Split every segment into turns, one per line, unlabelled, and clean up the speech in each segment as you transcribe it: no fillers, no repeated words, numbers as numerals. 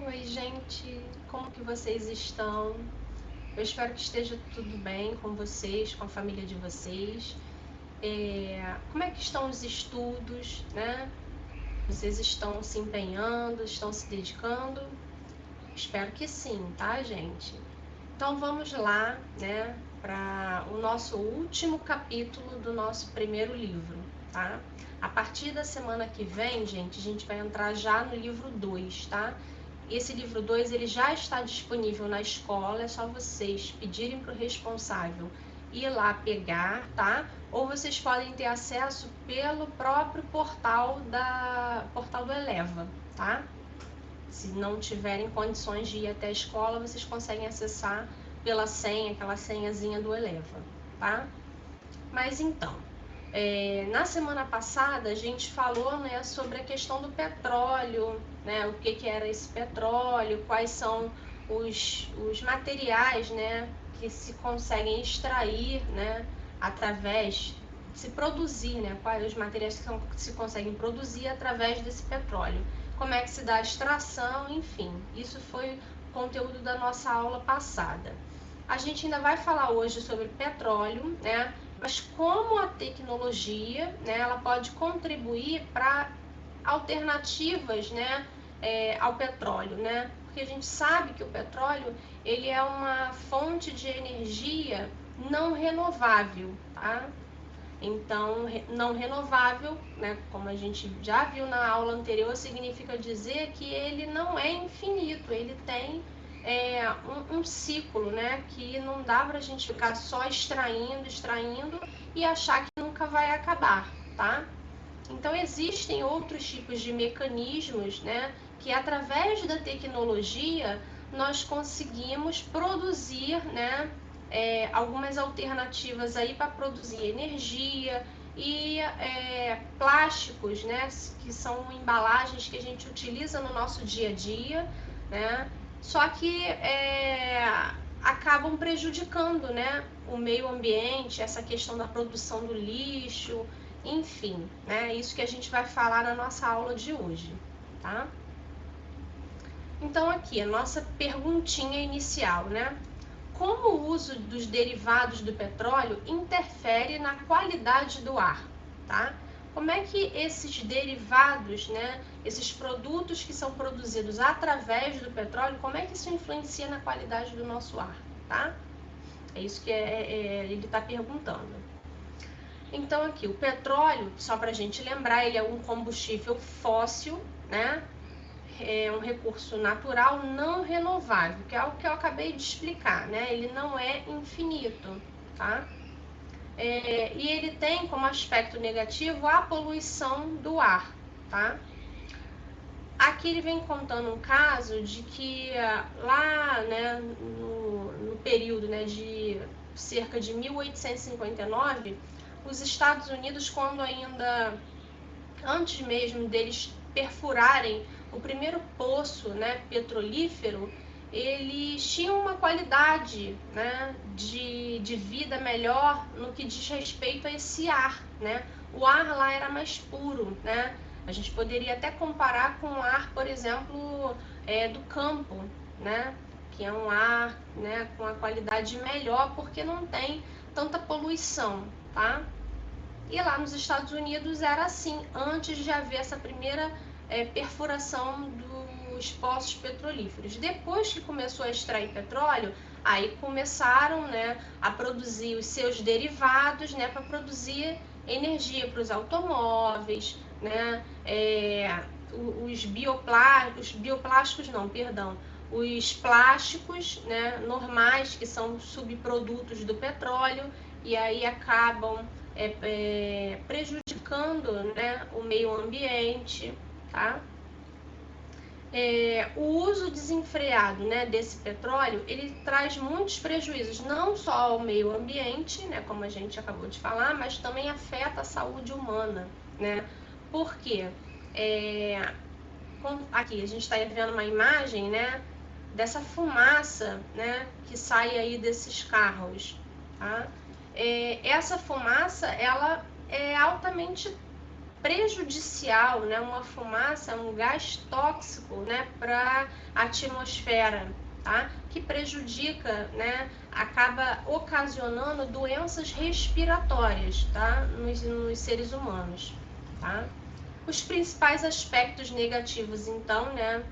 Oi, gente, como que vocês estão? Eu espero que esteja tudo bem com vocês, com a família de vocês. Como é que estão os estudos, né? Vocês estão se empenhando, estão se dedicando? Espero que sim, tá, gente? Então vamos lá, né, para o nosso último capítulo do nosso primeiro livro, tá? A partir da semana que vem, gente, a gente vai entrar já no livro 2, tá? Esse livro 2 ele já está disponível na escola, é só vocês pedirem para o responsável ir lá pegar, tá? Ou vocês podem ter acesso pelo próprio portal do Eleva, tá? Se não tiverem condições de ir até a escola, vocês conseguem acessar pela senha, aquela senhazinha do Eleva, tá? Mas então, na semana passada a gente falou, né, sobre a questão do petróleo, né, o que era esse petróleo, quais são os materiais, né, que se conseguem extrair, né, através se produzir, né, quais os materiais que se conseguem produzir através desse petróleo, como é que se dá a extração, enfim, isso foi o conteúdo da nossa aula passada. A gente ainda vai falar hoje sobre petróleo, né? Mas como a tecnologia, né, ela pode contribuir para alternativas, né, ao petróleo, né? Porque a gente sabe que o petróleo ele é uma fonte de energia não renovável, tá? Então, não renovável, né, como a gente já viu na aula anterior, significa dizer que ele não é infinito, ele tem um ciclo, né, que não dá para a gente ficar só extraindo e achar que nunca vai acabar, tá? Então, existem outros tipos de mecanismos, né, que através da tecnologia nós conseguimos produzir, né, algumas alternativas aí para produzir energia e plásticos, né, que são embalagens que a gente utiliza no nosso dia a dia, né, só que acabam prejudicando, né, o meio ambiente, essa questão da produção do lixo, enfim, né, isso que a gente vai falar na nossa aula de hoje, tá? Então aqui, a nossa perguntinha inicial, né? Como o uso dos derivados do petróleo interfere na qualidade do ar, tá? Como é que esses derivados, né, esses produtos que são produzidos através do petróleo, como é que isso influencia na qualidade do nosso ar, tá? É isso que ele está perguntando. Então aqui, o petróleo, só para a gente lembrar, ele é um combustível fóssil, né? É um recurso natural não renovável, que é o que eu acabei de explicar, né? Ele não é infinito, tá? E ele tem como aspecto negativo a poluição do ar, tá? Aqui ele vem contando um caso de que lá, né, no período, né, de cerca de 1859, os Estados Unidos, quando ainda antes mesmo deles perfurarem o primeiro poço, né, petrolífero, eles tinham uma qualidade, né, de vida melhor no que diz respeito a esse ar, né? O ar lá era mais puro, né? A gente poderia até comparar com o ar, por exemplo, do campo, né? Que é um ar, né, com a qualidade melhor porque não tem tanta poluição, tá? E lá nos Estados Unidos era assim, antes de haver essa primeira perfuração dos poços petrolíferos. Depois que começou a extrair petróleo, aí começaram, né, a produzir os seus derivados, né, para produzir energia para os automóveis, né, os bioplásticos não, perdão, os plásticos, né, normais, que são subprodutos do petróleo, e aí acabam prejudicando, né, o meio ambiente, tá? O uso desenfreado, né, desse petróleo, ele traz muitos prejuízos, não só ao meio ambiente, né, como a gente acabou de falar, mas também afeta a saúde humana, né? Por quê? Aqui a gente está vendo uma imagem, né, dessa fumaça, né, que sai aí desses carros, tá? Essa fumaça, ela é altamente prejudicial, né? Uma fumaça é um gás tóxico, né, para a atmosfera, tá? Que prejudica, né? Acaba ocasionando doenças respiratórias, tá? Nos seres humanos, tá? Os principais aspectos negativos, então, né,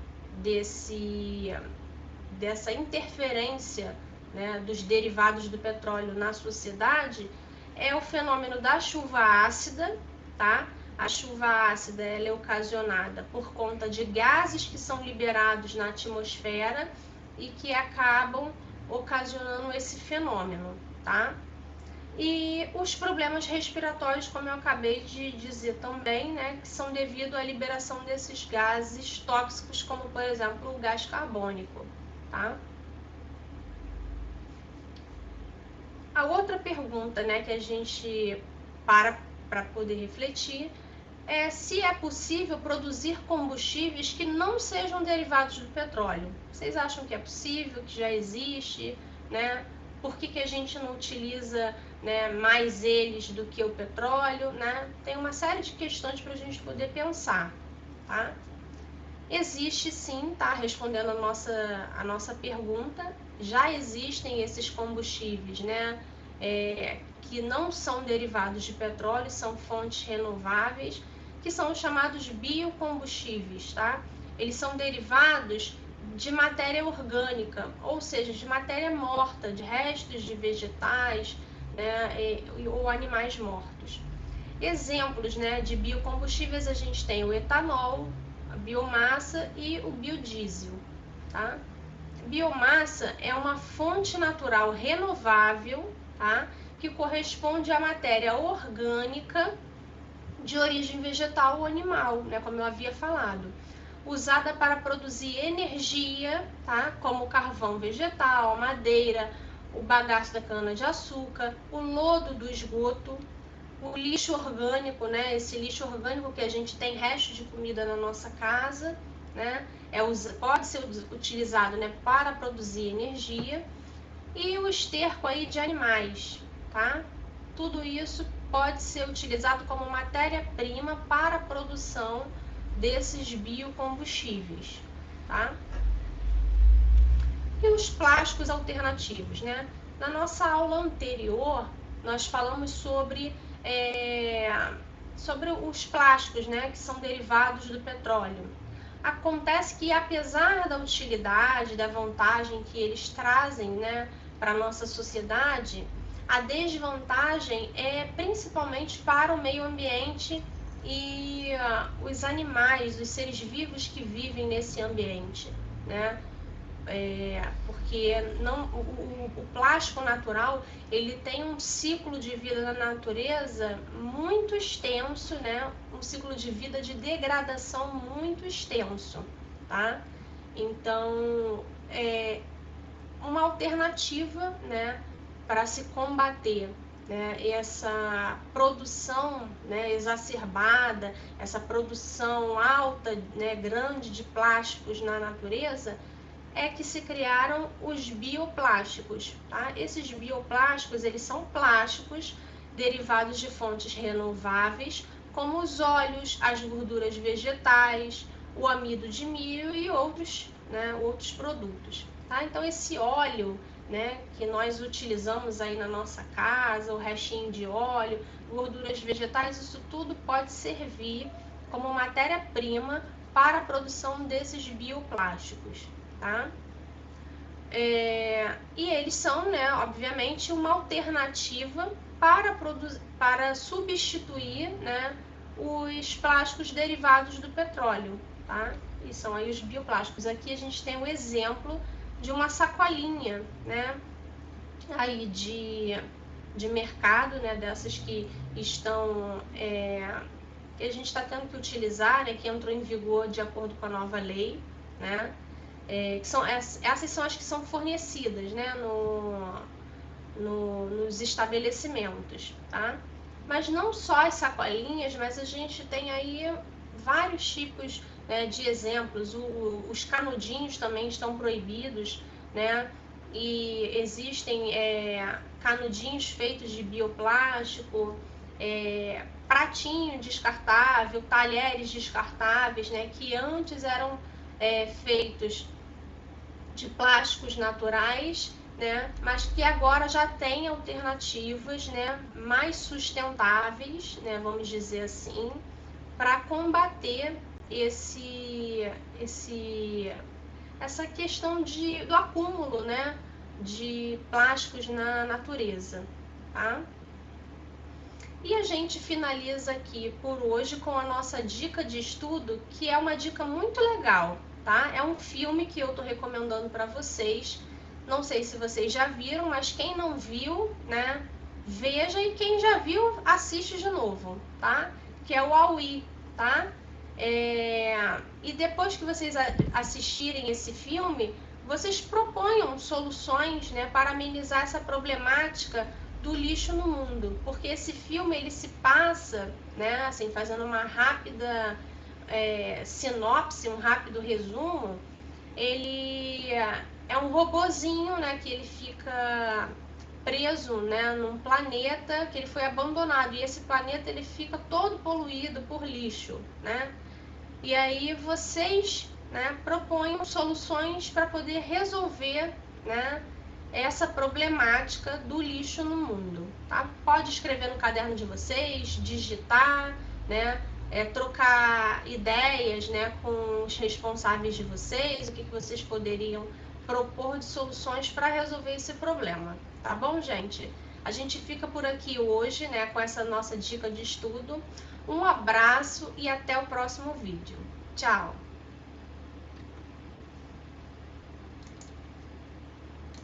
dessa interferência, né, dos derivados do petróleo na sociedade é o fenômeno da chuva ácida, tá? A chuva ácida ela é ocasionada por conta de gases que são liberados na atmosfera e que acabam ocasionando esse fenômeno, tá? E os problemas respiratórios, como eu acabei de dizer também, né, que são devido à liberação desses gases tóxicos, como por exemplo o gás carbônico, tá? A outra pergunta, né, que a gente para poder refletir é se é possível produzir combustíveis que não sejam derivados do petróleo. Vocês acham que é possível, que já existe, né? Por que a gente não utiliza, né, mais eles do que o petróleo, né? Tem uma série de questões para a gente poder pensar, tá? Existe sim, tá? Respondendo a nossa pergunta, já existem esses combustíveis, né? Que não são derivados de petróleo, são fontes renováveis, que são os chamados biocombustíveis, tá? Eles são derivados de matéria orgânica, ou seja, de matéria morta, de restos de vegetais, né, ou animais mortos. Exemplos, né, de biocombustíveis a gente tem o etanol, a biomassa e o biodiesel, tá? Biomassa é uma fonte natural renovável, tá? Que corresponde à matéria orgânica de origem vegetal ou animal, né? Como eu havia falado. Usada para produzir energia, tá? Como o carvão vegetal, a madeira, o bagaço da cana-de-açúcar, o lodo do esgoto, o lixo orgânico, né? Esse lixo orgânico que a gente tem resto de comida na nossa casa, né? Pode ser utilizado, né, para produzir energia. E o esterco aí de animais, tá? Tudo isso pode ser utilizado como matéria-prima para a produção desses biocombustíveis, tá? E os plásticos alternativos, né? Na nossa aula anterior, nós falamos sobre os plásticos, né, que são derivados do petróleo. Acontece que, apesar da utilidade, da vantagem que eles trazem, né, para a nossa sociedade, a desvantagem é principalmente para o meio ambiente e os animais, os seres vivos que vivem nesse ambiente, né? Porque o plástico natural ele tem um ciclo de vida na natureza muito extenso, né? Um ciclo de vida de degradação muito extenso, tá? Então, uma alternativa, né, para se combater, né, essa produção, né, exacerbada, essa produção alta, né, grande de plásticos na natureza, é que se criaram os bioplásticos, tá? Esses bioplásticos, eles são plásticos derivados de fontes renováveis, como os óleos, as gorduras vegetais, o amido de milho e outros, né, outros produtos, tá? Então esse óleo, né, que nós utilizamos aí na nossa casa, o restinho de óleo, gorduras vegetais, isso tudo pode servir como matéria-prima para a produção desses bioplásticos, tá? E eles são, né, obviamente, uma alternativa para substituir, né, os plásticos derivados do petróleo, tá? E são aí os bioplásticos. Aqui a gente tem um exemplo de uma sacolinha, né, aí de mercado, né, dessas que estão que a gente está tendo que utilizar, né, que entrou em vigor de acordo com a nova lei, né? Essas são as que são fornecidas, né, nos estabelecimentos, tá? Mas não só as sacolinhas, mas a gente tem aí vários tipos, né, de exemplos. Os canudinhos também estão proibidos, né? E existem canudinhos feitos de bioplástico, pratinho descartável, talheres descartáveis, né, que antes eram feitos de plásticos naturais, né, mas que agora já tem alternativas, né, mais sustentáveis, né, vamos dizer assim, para combater essa questão do acúmulo, né, de plásticos na natureza, tá? E a gente finaliza aqui por hoje com a nossa dica de estudo, que é uma dica muito legal, tá? É um filme que eu tô recomendando para vocês. Não sei se vocês já viram, mas quem não viu, né, veja, e quem já viu, assiste de novo, tá? Que é o Wall-E, tá? E depois que vocês assistirem esse filme, vocês proponham soluções, né, para amenizar essa problemática do lixo no mundo, porque esse filme ele se passa, né, assim, fazendo uma rápida sinopse, um rápido resumo. Ele é um robozinho, né, que ele fica preso, né, num planeta que ele foi abandonado, e esse planeta ele fica todo poluído por lixo, né? E aí vocês, né, propõem soluções para poder resolver, né, essa problemática do lixo no mundo, tá? Pode escrever no caderno de vocês, digitar, né, trocar ideias, né, com os responsáveis de vocês, o que vocês poderiam propor de soluções para resolver esse problema, tá bom, gente? A gente fica por aqui hoje, né, com essa nossa dica de estudo. Um abraço e até o próximo vídeo. Tchau!